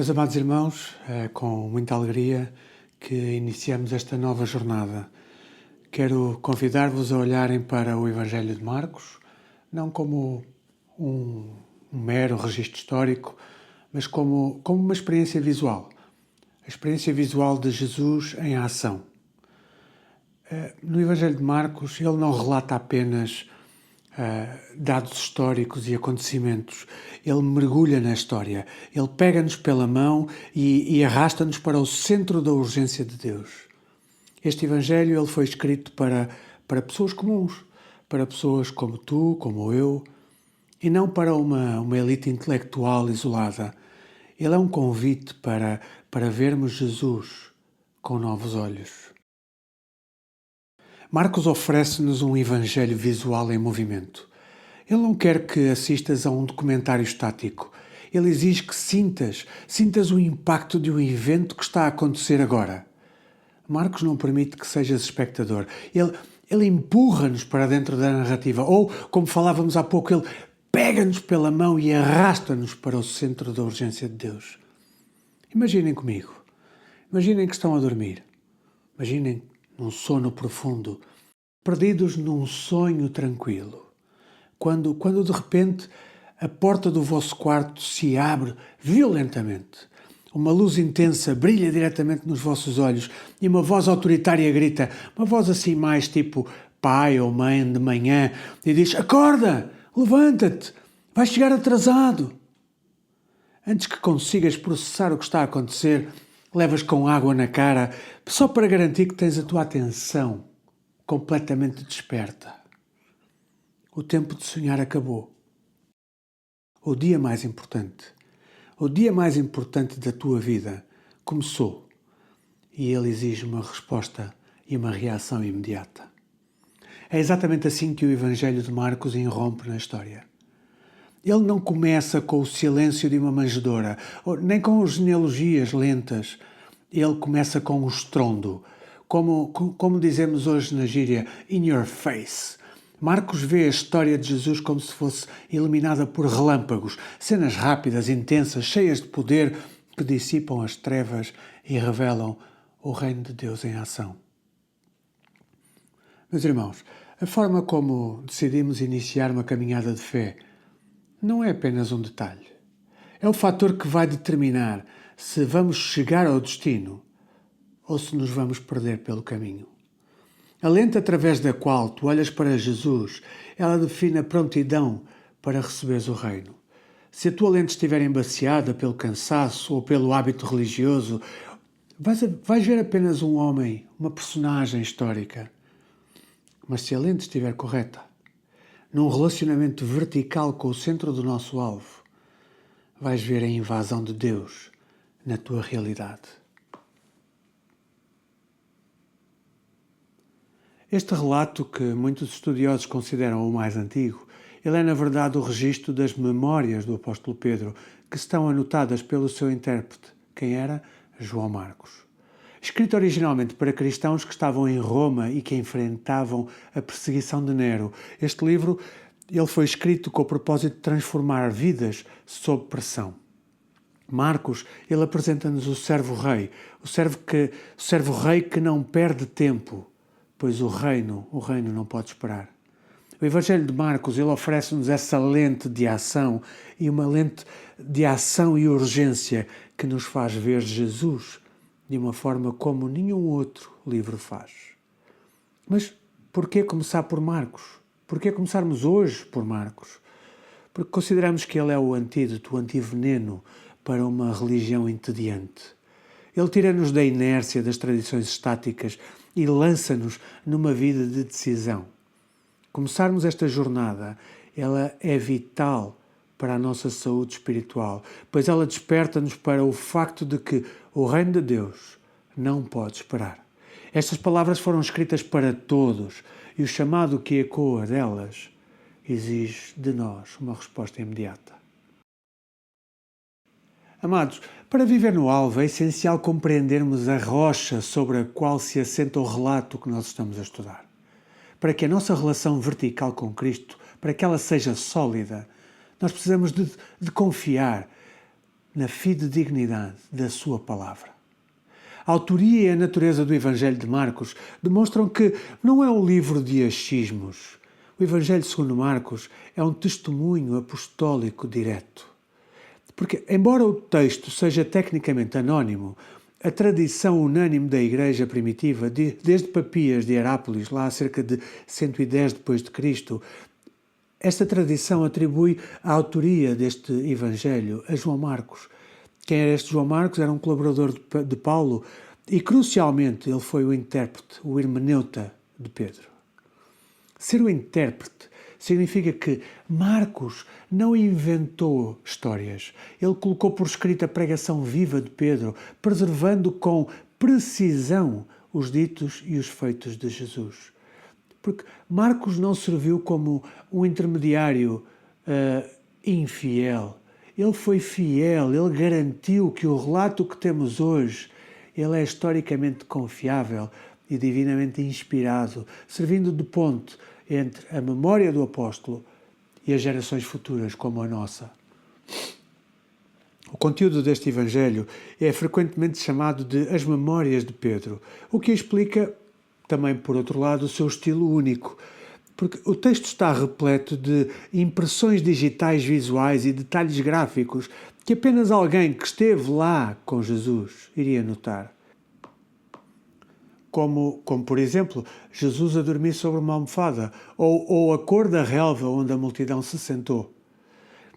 Meus amados irmãos, é com muita alegria que iniciamos esta nova jornada. Quero convidar-vos a olharem para o Evangelho de Marcos, não como um mero registro histórico, mas como uma experiência visual. A experiência visual de Jesus em ação. No Evangelho de Marcos, ele não relata apenas dados históricos e acontecimentos. Ele mergulha na história. Ele pega-nos pela mão e arrasta-nos para o centro da urgência de Deus. Este Evangelho ele foi escrito para pessoas comuns, para pessoas como tu, como eu, e não para uma elite intelectual isolada. Ele é um convite para vermos Jesus com novos olhos. Marcos oferece-nos um evangelho visual em movimento. Ele não quer que assistas a um documentário estático. Ele exige que sintas o impacto de um evento que está a acontecer agora. Marcos não permite que sejas espectador. Ele empurra-nos para dentro da narrativa. Ou, como falávamos há pouco, ele pega-nos pela mão e arrasta-nos para o centro da urgência de Deus. Imaginem comigo. Imaginem que estão a dormir. Imaginem num sono profundo, perdidos num sonho tranquilo. Quando de repente a porta do vosso quarto se abre violentamente, uma luz intensa brilha diretamente nos vossos olhos e uma voz autoritária grita, uma voz assim mais tipo pai ou mãe de manhã, e diz: acorda, levanta-te, vais chegar atrasado. Antes que consigas processar o que está a acontecer, levas com água na cara só para garantir que tens a tua atenção completamente desperta. O tempo de sonhar acabou. O dia mais importante da tua vida começou e ele exige uma resposta e uma reação imediata. É exatamente assim que o Evangelho de Marcos irrompe na história. Ele não começa com o silêncio de uma manjedoura, nem com genealogias lentas. Ele começa com um estrondo, como dizemos hoje na gíria, in your face. Marcos vê a história de Jesus como se fosse iluminada por relâmpagos, cenas rápidas, intensas, cheias de poder, que dissipam as trevas e revelam o reino de Deus em ação. Meus irmãos, a forma como decidimos iniciar uma caminhada de fé não é apenas um detalhe. É o fator que vai determinar se vamos chegar ao destino ou se nos vamos perder pelo caminho. A lente através da qual tu olhas para Jesus, ela define a prontidão para receberes o reino. Se a tua lente estiver embaciada pelo cansaço ou pelo hábito religioso, vais ver apenas um homem, uma personagem histórica. Mas se a lente estiver correta, num relacionamento vertical com o centro do nosso alvo, vais ver a invasão de Deus na tua realidade. Este relato, que muitos estudiosos consideram o mais antigo, ele é na verdade o registro das memórias do apóstolo Pedro, que estão anotadas pelo seu intérprete, quem era? João Marcos. Escrito originalmente para cristãos que estavam em Roma e que enfrentavam a perseguição de Nero, este livro ele foi escrito com o propósito de transformar vidas sob pressão. Marcos, ele apresenta-nos o servo-rei, o servo-rei que não perde tempo, pois o reino não pode esperar. O Evangelho de Marcos, ele oferece-nos essa lente de ação e uma lente de ação e urgência que nos faz ver Jesus de uma forma como nenhum outro livro faz. Mas porquê começar por Marcos? Porquê começarmos hoje por Marcos? Porque consideramos que ele é o antídoto, o antiveneno para uma religião entediante. Ele tira-nos da inércia das tradições estáticas e lança-nos numa vida de decisão. Começarmos esta jornada, ela é vital para a nossa saúde espiritual, pois ela desperta-nos para o facto de que o reino de Deus não pode esperar. Estas palavras foram escritas para todos e o chamado que ecoa delas exige de nós uma resposta imediata. Amados, para viver no alvo é essencial compreendermos a rocha sobre a qual se assenta o relato que nós estamos a estudar. Para que a nossa relação vertical com Cristo, para que ela seja sólida, nós precisamos de confiar na fidedignidade da sua palavra. A autoria e a natureza do Evangelho de Marcos demonstram que não é um livro de achismos. O Evangelho segundo Marcos é um testemunho apostólico direto. Porque, embora o texto seja tecnicamente anónimo, a tradição unânime da Igreja primitiva, desde Papias de Herápolis, lá há cerca de 110 depois de Cristo, esta tradição atribui a autoria deste Evangelho a João Marcos. Quem era este João Marcos? Era um colaborador de Paulo e, crucialmente, ele foi o intérprete, o hermeneuta de Pedro. Ser o intérprete significa que Marcos não inventou histórias. Ele colocou por escrito a pregação viva de Pedro, preservando com precisão os ditos e os feitos de Jesus. Porque Marcos não serviu como um intermediário infiel. Ele foi fiel, ele garantiu que o relato que temos hoje ele é historicamente confiável e divinamente inspirado, servindo de ponte entre a memória do apóstolo e as gerações futuras como a nossa. O conteúdo deste Evangelho é frequentemente chamado de as Memórias de Pedro, o que explica também, por outro lado, o seu estilo único, porque o texto está repleto de impressões digitais visuais e detalhes gráficos que apenas alguém que esteve lá com Jesus iria notar. Como por exemplo, Jesus a dormir sobre uma almofada ou a cor da relva onde a multidão se sentou.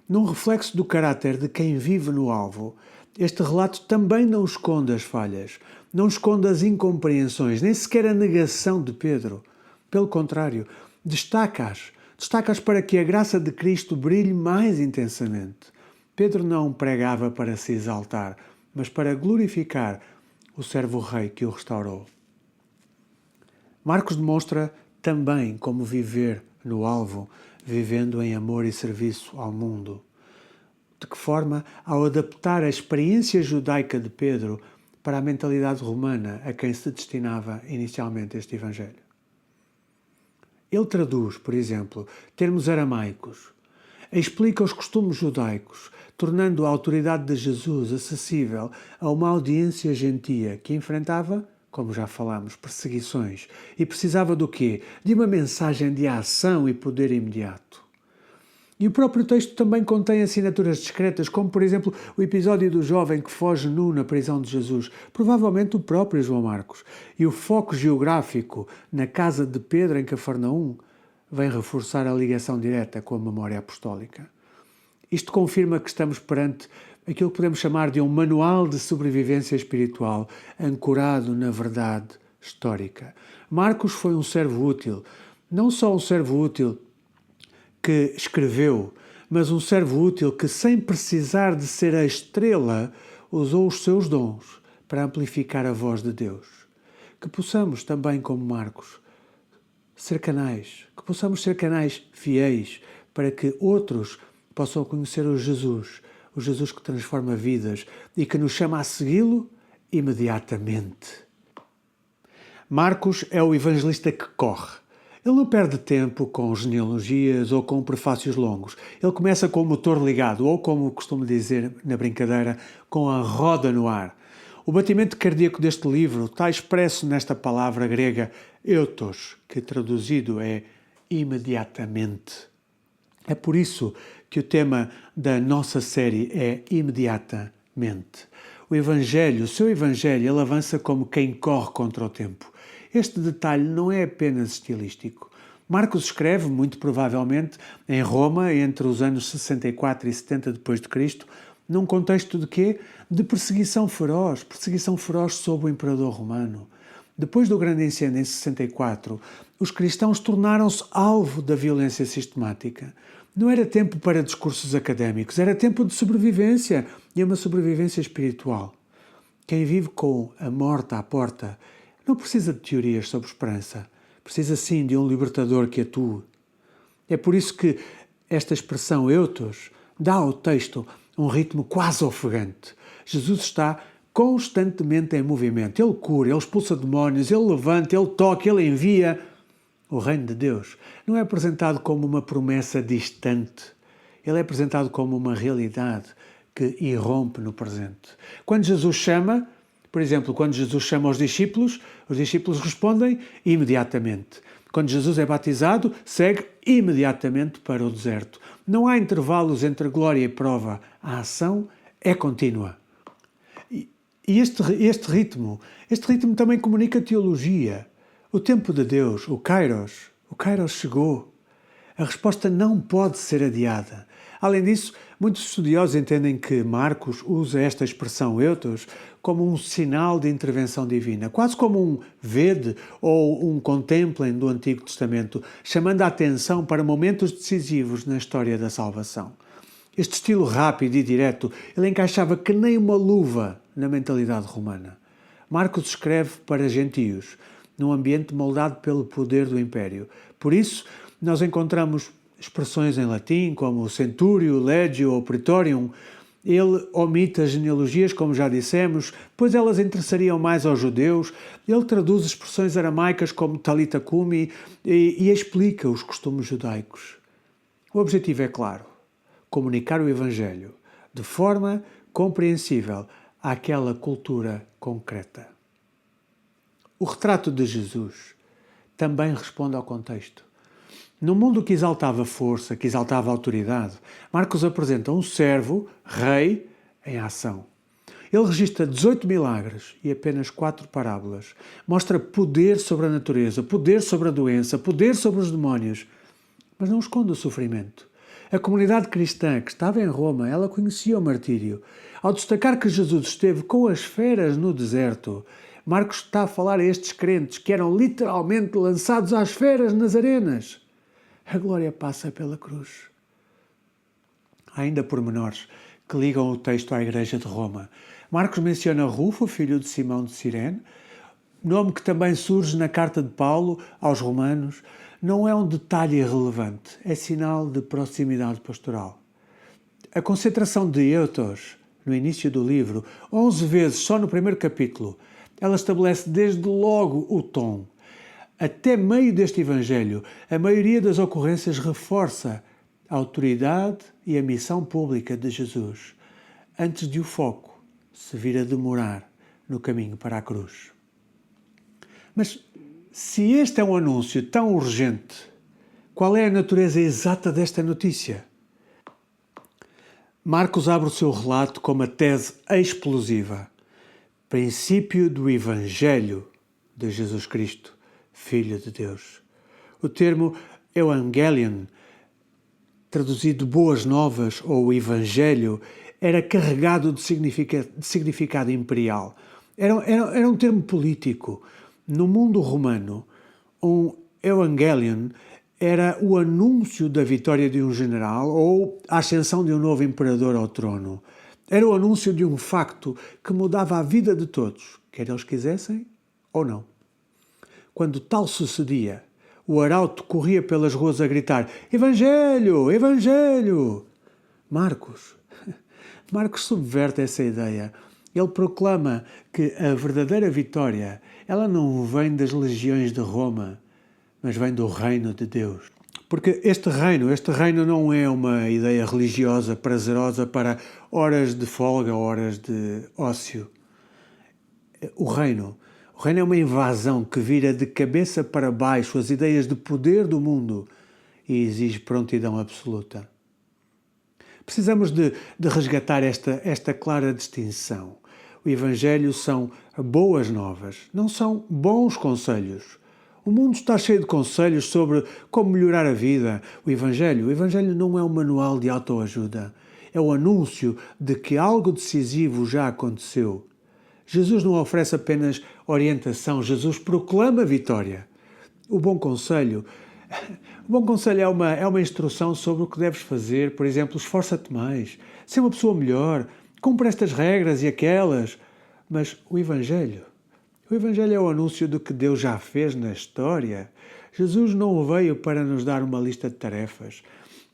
Num reflexo do caráter de quem vive no alvo, este relato também não esconde as falhas, não esconde as incompreensões, nem sequer a negação de Pedro. Pelo contrário, destaca-as para que a graça de Cristo brilhe mais intensamente. Pedro não pregava para se exaltar, mas para glorificar o servo-rei que o restaurou. Marcos demonstra também como viver no alvo, vivendo em amor e serviço ao mundo. De que forma? Ao adaptar a experiência judaica de Pedro para a mentalidade romana a quem se destinava inicialmente este Evangelho. Ele traduz, por exemplo, termos aramaicos, explica os costumes judaicos, tornando a autoridade de Jesus acessível a uma audiência gentia que enfrentava, como já falámos, perseguições e precisava do quê? De uma mensagem de ação e poder imediato. E o próprio texto também contém assinaturas discretas, como, por exemplo, o episódio do jovem que foge nu na prisão de Jesus, provavelmente o próprio João Marcos. E o foco geográfico na casa de Pedro, em Cafarnaum, vem reforçar a ligação direta com a memória apostólica. Isto confirma que estamos perante aquilo que podemos chamar de um manual de sobrevivência espiritual, ancorado na verdade histórica. Marcos foi um servo útil, não só um servo útil que escreveu, mas um servo útil que, sem precisar de ser a estrela, usou os seus dons para amplificar a voz de Deus. Que possamos também, como Marcos, ser canais, que possamos ser canais fiéis para que outros possam conhecer o Jesus que transforma vidas e que nos chama a segui-lo imediatamente. Marcos é o evangelista que corre. Ele não perde tempo com genealogias ou com prefácios longos. Ele começa com o motor ligado, ou como costumo dizer na brincadeira, com a roda no ar. O batimento cardíaco deste livro está expresso nesta palavra grega eutos, que traduzido é imediatamente. É por isso que o tema da nossa série é imediatamente. O seu Evangelho, ele avança como quem corre contra o tempo. Este detalhe não é apenas estilístico. Marcos escreve, muito provavelmente, em Roma, entre os anos 64 e 70 d.C., num contexto de quê? De perseguição feroz sob o imperador romano. Depois do grande incêndio em 64, os cristãos tornaram-se alvo da violência sistemática. Não era tempo para discursos académicos, era tempo de sobrevivência, e uma sobrevivência espiritual. Quem vive com a morte à porta não precisa de teorias sobre esperança, precisa sim de um libertador que atue. É por isso que esta expressão eutos dá ao texto um ritmo quase ofegante. Jesus está constantemente em movimento. Ele cura, ele expulsa demónios, ele levanta, ele toca, ele envia. O reino de Deus não é apresentado como uma promessa distante. Ele é apresentado como uma realidade que irrompe no presente. Quando Jesus chama, por exemplo, quando Jesus chama os discípulos respondem imediatamente. Quando Jesus é batizado, segue imediatamente para o deserto. Não há intervalos entre glória e prova. A ação é contínua. E este ritmo também comunica teologia. O tempo de Deus, o Kairos chegou. A resposta não pode ser adiada. Além disso, muitos estudiosos entendem que Marcos usa esta expressão eutos como um sinal de intervenção divina, quase como um vede ou um contemplem do Antigo Testamento, chamando a atenção para momentos decisivos na história da salvação. Este estilo rápido e direto, ele encaixava que nem uma luva na mentalidade romana. Marcos escreve para gentios, num ambiente moldado pelo poder do Império. Por isso, nós encontramos expressões em latim como centurio, legio ou praetorium. Ele omite as genealogias, como já dissemos, pois elas interessariam mais aos judeus. Ele traduz expressões aramaicas como talita cumi e explica os costumes judaicos. O objetivo é claro: comunicar o Evangelho de forma compreensível àquela cultura concreta. O retrato de Jesus também responde ao contexto. No mundo que exaltava força, que exaltava autoridade, Marcos apresenta um servo, rei, em ação. Ele registra 18 milagres e apenas 4 parábolas. Mostra poder sobre a natureza, poder sobre a doença, poder sobre os demónios, mas não esconde o sofrimento. A comunidade cristã que estava em Roma, ela conhecia o martírio. Ao destacar que Jesus esteve com as feras no deserto, Marcos está a falar a estes crentes que eram literalmente lançados às feras nas arenas. A glória passa pela cruz. Há ainda pormenores que ligam o texto à Igreja de Roma. Marcos menciona Rufo, filho de Simão de Cirene, nome que também surge na carta de Paulo aos Romanos. Não é um detalhe irrelevante, é sinal de proximidade pastoral. A concentração de eutos no início do livro, 11 vezes só no primeiro capítulo, ela estabelece desde logo o tom. Até meio deste Evangelho, a maioria das ocorrências reforça a autoridade e a missão pública de Jesus, antes de o foco se vir a demorar no caminho para a cruz. Mas se este é um anúncio tão urgente, qual é a natureza exata desta notícia? Marcos abre o seu relato com uma tese explosiva: princípio do Evangelho de Jesus Cristo, Filho de Deus. O termo Evangelion, traduzido Boas Novas ou Evangelho, era carregado de significado imperial. Era um termo político. No mundo romano, um Evangelion era o anúncio da vitória de um general ou a ascensão de um novo imperador ao trono. Era o anúncio de um facto que mudava a vida de todos, quer eles quisessem ou não. Quando tal sucedia, o arauto corria pelas ruas a gritar: Evangelho! Evangelho! Marcos subverte essa ideia. Ele proclama que a verdadeira vitória, ela não vem das legiões de Roma, mas vem do reino de Deus. Porque este reino não é uma ideia religiosa prazerosa para horas de folga, horas de ócio. O reino é uma invasão que vira de cabeça para baixo as ideias de poder do mundo e exige prontidão absoluta. Precisamos de resgatar esta clara distinção. O Evangelho são boas novas, não são bons conselhos. O mundo está cheio de conselhos sobre como melhorar a vida. O Evangelho não é um manual de autoajuda. É o anúncio de que algo decisivo já aconteceu. Jesus não oferece apenas orientação, Jesus proclama vitória. O bom conselho é uma instrução sobre o que deves fazer. Por exemplo, esforça-te mais, ser uma pessoa melhor, cumpre estas regras e aquelas. Mas o Evangelho é o anúncio do que Deus já fez na história. Jesus não veio para nos dar uma lista de tarefas.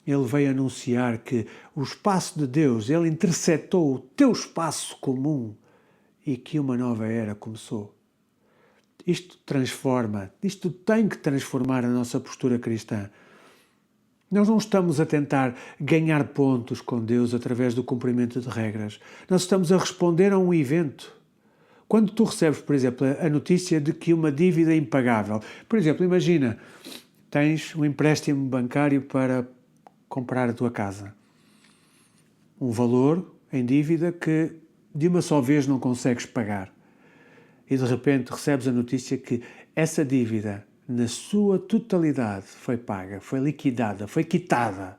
Ele veio anunciar que o espaço de Deus, ele interceptou o teu espaço comum e que uma nova era começou. Isto tem que transformar a nossa postura cristã. Nós não estamos a tentar ganhar pontos com Deus através do cumprimento de regras. Nós estamos a responder a um evento. Quando tu recebes, por exemplo, a notícia de que uma dívida é impagável, por exemplo, imagina, tens um empréstimo bancário para comprar a tua casa. Um valor em dívida que de uma só vez não consegues pagar. E de repente recebes a notícia que essa dívida, na sua totalidade, foi paga, foi liquidada, foi quitada.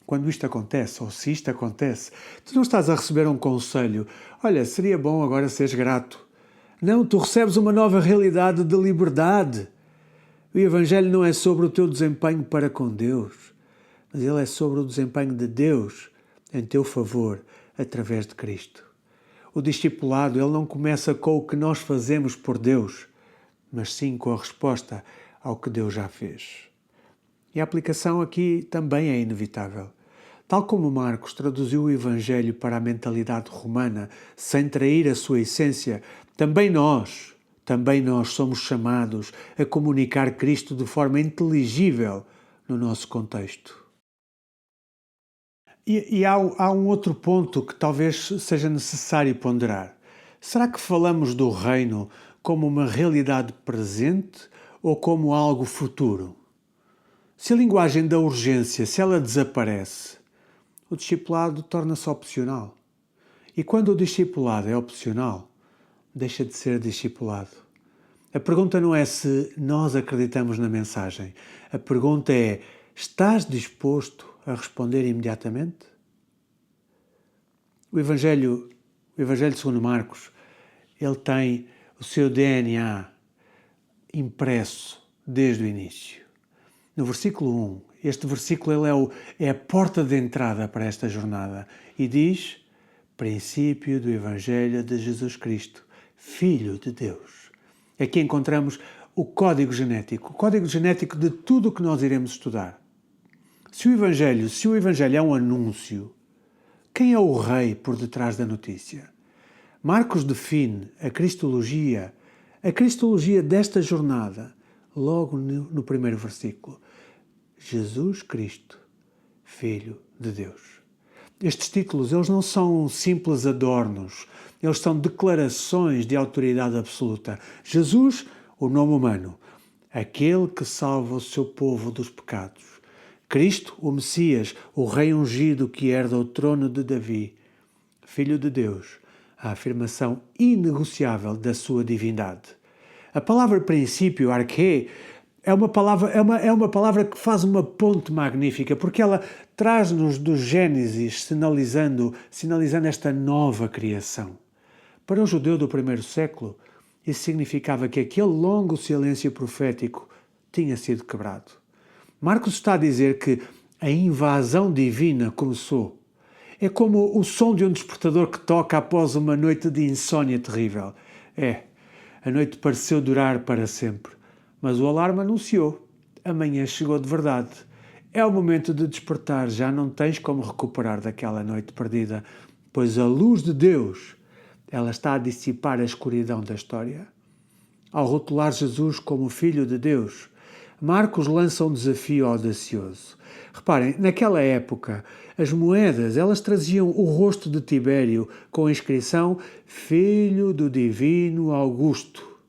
Quando isto acontece, ou se isto acontece, tu não estás a receber um conselho. Olha, seria bom agora seres grato. Não, tu recebes uma nova realidade de liberdade. O Evangelho não é sobre o teu desempenho para com Deus, mas ele é sobre o desempenho de Deus em teu favor, através de Cristo. O discipulado, ele não começa com o que nós fazemos por Deus, mas sim com a resposta ao que Deus já fez. E a aplicação aqui também é inevitável. Tal como Marcos traduziu o Evangelho para a mentalidade romana, sem trair a sua essência, também nós somos chamados a comunicar Cristo de forma inteligível no nosso contexto. E há um outro ponto que talvez seja necessário ponderar. Será que falamos do reino como uma realidade presente ou como algo futuro? Se a linguagem da urgência, se ela desaparece, o discipulado torna-se opcional. E quando o discipulado é opcional, deixa de ser discipulado. A pergunta não é se nós acreditamos na mensagem. A pergunta é: estás disposto a responder imediatamente? O Evangelho segundo Marcos, ele tem o seu DNA impresso desde o início. No versículo 1, este versículo ele é a porta de entrada para esta jornada e diz: princípio do Evangelho de Jesus Cristo, Filho de Deus. Aqui encontramos o código genético de tudo o que nós iremos estudar. Se o Evangelho é um anúncio, quem é o rei por detrás da notícia? Marcos define a cristologia desta jornada, logo no primeiro versículo. Jesus Cristo, Filho de Deus. Estes títulos, eles não são simples adornos, eles são declarações de autoridade absoluta. Jesus, o nome humano, aquele que salva o seu povo dos pecados. Cristo, o Messias, o Rei ungido que herda o trono de Davi. Filho de Deus, a afirmação inegociável da sua divindade. A palavra princípio, arquê, é uma palavra que faz uma ponte magnífica, porque ela traz-nos do Gênesis, sinalizando esta nova criação. Para um judeu do primeiro século, isso significava que aquele longo silêncio profético tinha sido quebrado. Marcos está a dizer que a invasão divina começou. É como o som de um despertador que toca após uma noite de insônia terrível. A noite pareceu durar para sempre, mas o alarme anunciou. Amanhã chegou de verdade. É o momento de despertar, já não tens como recuperar daquela noite perdida, pois a luz de Deus, ela está a dissipar a escuridão da história. Ao rotular Jesus como Filho de Deus, Marcos lança um desafio audacioso. Reparem, naquela época, as moedas, elas traziam o rosto de Tibério com a inscrição Filho do Divino Augusto.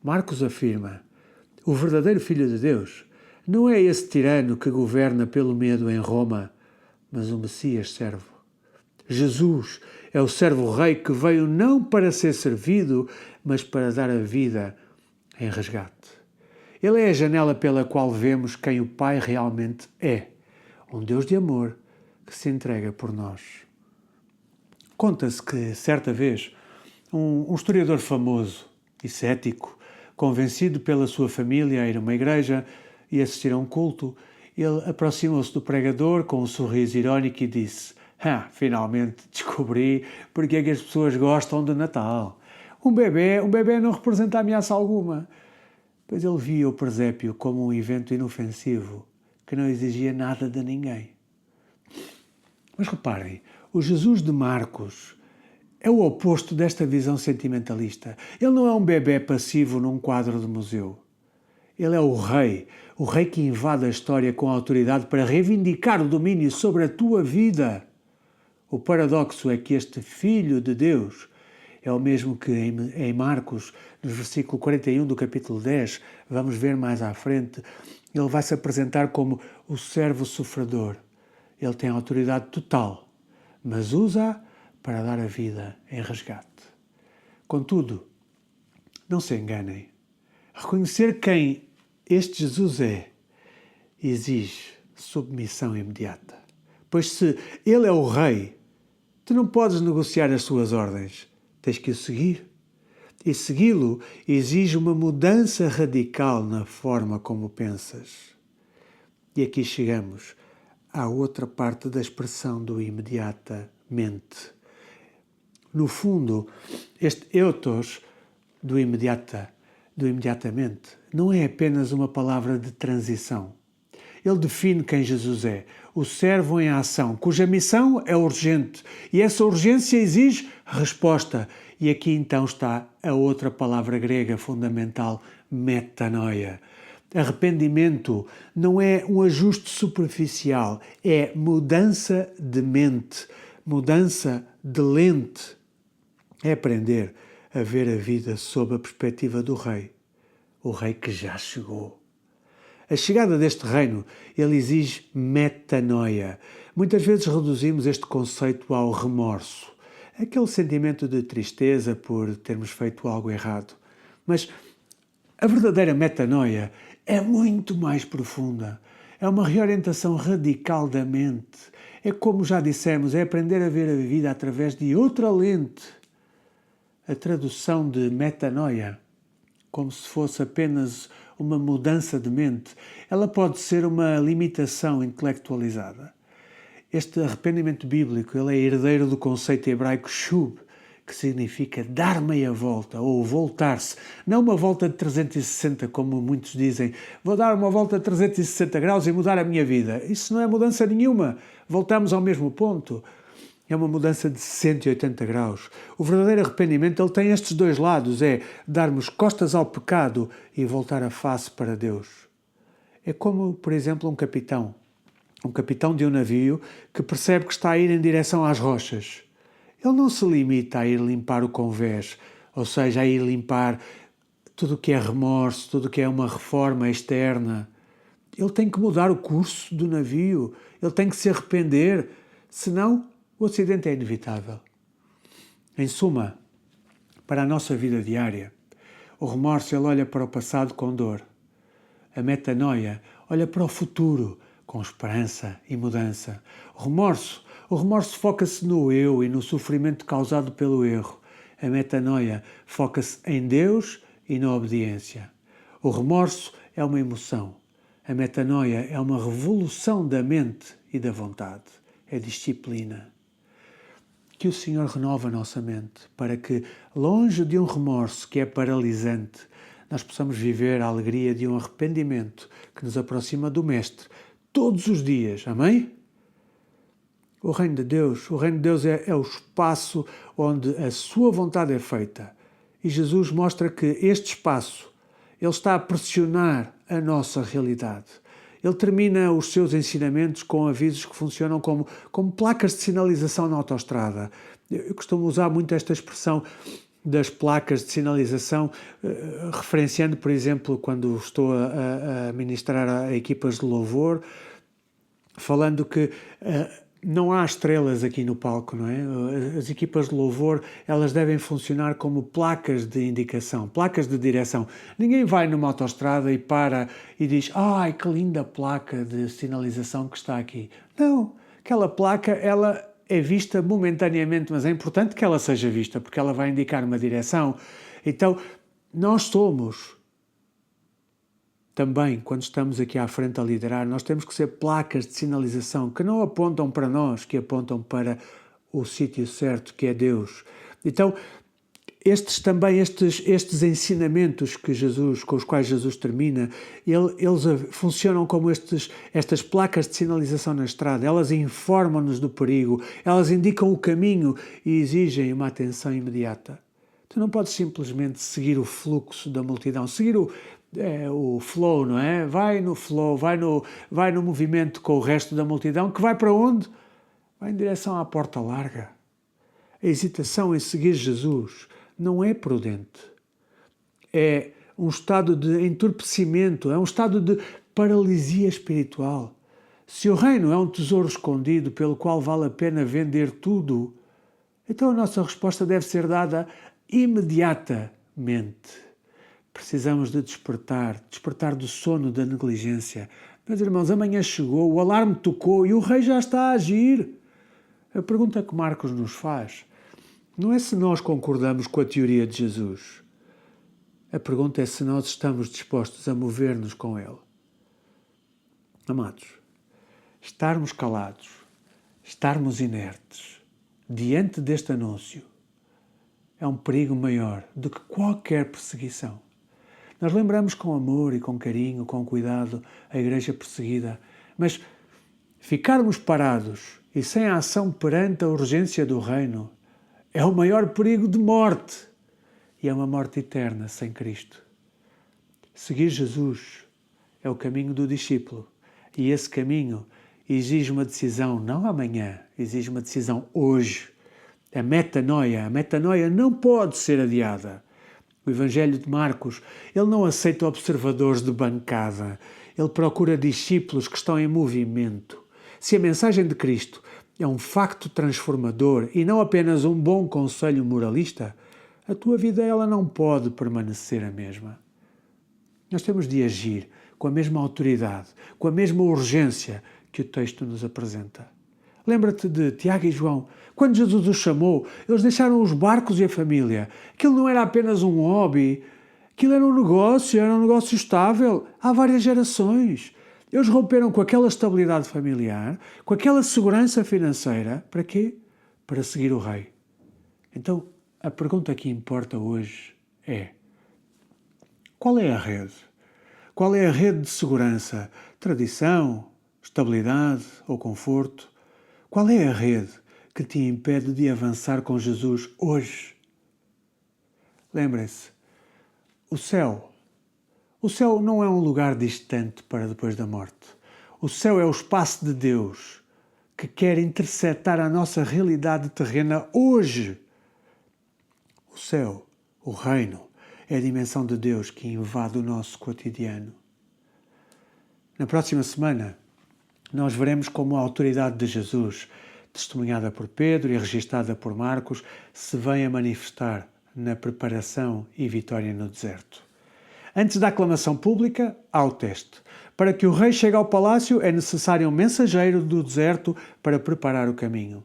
Marcos afirma: o verdadeiro Filho de Deus não é esse tirano que governa pelo medo em Roma, mas o Messias servo. Jesus é o servo-rei que veio não para ser servido, mas para dar a vida em resgate. Ele é a janela pela qual vemos quem o Pai realmente é, um Deus de amor que se entrega por nós. Conta-se que, certa vez, um historiador famoso e cético, convencido pela sua família a ir a uma igreja e assistir a um culto, ele aproximou-se do pregador com um sorriso irónico e disse: finalmente descobri porque é que as pessoas gostam de Natal. Um bebê não representa ameaça alguma. Pois ele via o presépio como um evento inofensivo que não exigia nada de ninguém. Mas reparem, o Jesus de Marcos é o oposto desta visão sentimentalista. Ele não é um bebê passivo num quadro de museu. Ele é o rei que invade a história com autoridade para reivindicar o domínio sobre a tua vida. O paradoxo é que este Filho de Deus é o mesmo que em Marcos, no versículo 41 do capítulo 10, vamos ver mais à frente, ele vai se apresentar como o servo sofredor. Ele tem autoridade total, mas usa para dar a vida em resgate. Contudo, não se enganem. Reconhecer quem este Jesus é exige submissão imediata. Pois se ele é o rei, tu não podes negociar as suas ordens. Tens que o seguir. E segui-lo exige uma mudança radical na forma como pensas. E aqui chegamos à outra parte da expressão do imediatamente. No fundo, este eutos do imediatamente, não é apenas uma palavra de transição. Ele define quem Jesus é, o servo em ação, cuja missão é urgente e essa urgência exige resposta. E aqui então está a outra palavra grega fundamental, metanoia. Arrependimento não é um ajuste superficial, é mudança de mente, mudança de lente. É aprender a ver a vida sob a perspectiva do rei, o rei que já chegou. A chegada deste reino, ele exige metanoia. Muitas vezes reduzimos este conceito ao remorso, aquele sentimento de tristeza por termos feito algo errado. Mas a verdadeira metanoia é muito mais profunda. É uma reorientação radical da mente. É como já dissemos, é aprender a ver a vida através de outra lente. A tradução de metanoia, como se fosse apenas uma mudança de mente, ela pode ser uma limitação intelectualizada. Este arrependimento bíblico ele é herdeiro do conceito hebraico shub, que significa dar meia volta ou voltar-se. Não uma volta de 360, como muitos dizem. Vou dar uma volta de 360 graus e mudar a minha vida. Isso não é mudança nenhuma. Voltamos ao mesmo ponto. É uma mudança de 180 graus. O verdadeiro arrependimento ele tem estes dois lados. É darmos costas ao pecado e voltar a face para Deus. É como, por exemplo, um capitão de um navio que percebe que está a ir em direção às rochas. Ele não se limita a ir limpar o convés, ou seja, a ir limpar tudo o que é remorso, tudo o que é uma reforma externa. Ele tem que mudar o curso do navio, ele tem que se arrepender, senão o acidente é inevitável. Em suma, para a nossa vida diária, o remorso ele olha para o passado com dor. A metanoia olha para o futuro com esperança e mudança. O remorso foca-se no eu e no sofrimento causado pelo erro. A metanoia foca-se em Deus e na obediência. O remorso é uma emoção. A metanoia é uma revolução da mente e da vontade. É disciplina. Que o Senhor renova a nossa mente para que, longe de um remorso que é paralisante, nós possamos viver a alegria de um arrependimento que nos aproxima do Mestre todos os dias. Amém? O reino de Deus é o espaço onde a sua vontade é feita. E Jesus mostra que este espaço, ele está a pressionar a nossa realidade. Ele termina os seus ensinamentos com avisos que funcionam como placas de sinalização na autoestrada. Eu costumo usar muito esta expressão das placas de sinalização, referenciando, por exemplo, quando estou a ministrar a equipas de louvor, falando que não há estrelas aqui no palco, não é? As equipas de louvor, elas devem funcionar como placas de indicação, placas de direção. Ninguém vai numa autoestrada e para e diz: "Ai, que linda placa de sinalização que está aqui". Não, aquela placa, ela é vista momentaneamente, mas é importante que ela seja vista, porque ela vai indicar uma direção. Então, nós somos também, quando estamos aqui à frente a liderar, nós temos que ser placas de sinalização que não apontam para nós, que apontam para o sítio certo, que é Deus. Então, estes ensinamentos com os quais Jesus termina, eles funcionam como estas placas de sinalização na estrada. Elas informam-nos do perigo, elas indicam o caminho e exigem uma atenção imediata. Tu não podes simplesmente seguir o fluxo da multidão, seguir o flow, não é? Vai no flow, vai no movimento com o resto da multidão, que vai para onde? Vai em direção à porta larga. A hesitação em seguir Jesus não é prudente. É um estado de entorpecimento, é um estado de paralisia espiritual. Se o reino é um tesouro escondido pelo qual vale a pena vender tudo, então a nossa resposta deve ser dada imediatamente. Precisamos de despertar do sono da negligência. Meus irmãos, amanhã chegou, o alarme tocou e o rei já está a agir. A pergunta que Marcos nos faz não é se nós concordamos com a teoria de Jesus. A pergunta é se nós estamos dispostos a mover-nos com ele. Amados, estarmos calados, estarmos inertes diante deste anúncio é um perigo maior do que qualquer perseguição. Nós lembramos com amor e com carinho, com cuidado, a igreja perseguida, mas ficarmos parados e sem ação perante a urgência do reino é o maior perigo de morte, e é uma morte eterna sem Cristo. Seguir Jesus é o caminho do discípulo, e esse caminho exige uma decisão, não amanhã, exige uma decisão hoje. A metanoia não pode ser adiada. O Evangelho de Marcos, ele não aceita observadores de bancada, ele procura discípulos que estão em movimento. Se a mensagem de Cristo é um facto transformador e não apenas um bom conselho moralista, a tua vida ela não pode permanecer a mesma. Nós temos de agir com a mesma autoridade, com a mesma urgência que o texto nos apresenta. Lembra-te de Tiago e João. Quando Jesus os chamou, eles deixaram os barcos e a família. Aquilo não era apenas um hobby, aquilo era um negócio estável, há várias gerações. Eles romperam com aquela estabilidade familiar, com aquela segurança financeira. Para quê? Para seguir o rei. Então, a pergunta que importa hoje é: qual é a rede? Qual é a rede de segurança? Tradição, estabilidade ou conforto? Qual é a rede que te impede de avançar com Jesus hoje? Lembrem-se, o céu não é um lugar distante para depois da morte. O céu é o espaço de Deus que quer interceptar a nossa realidade terrena hoje. O céu, o reino, é a dimensão de Deus que invade o nosso cotidiano. Na próxima semana, nós veremos como a autoridade de Jesus, testemunhada por Pedro e registada por Marcos, se vem a manifestar na preparação e vitória no deserto. Antes da aclamação pública, há o teste. Para que o rei chegue ao palácio, é necessário um mensageiro do deserto para preparar o caminho.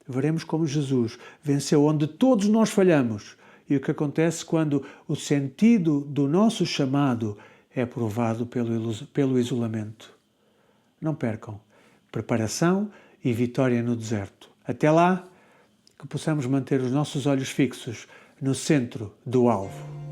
Veremos como Jesus venceu onde todos nós falhamos e o que acontece quando o sentido do nosso chamado é provado pelo isolamento. Não percam. Preparação e vitória no deserto. Até lá, que possamos manter os nossos olhos fixos no centro do alvo.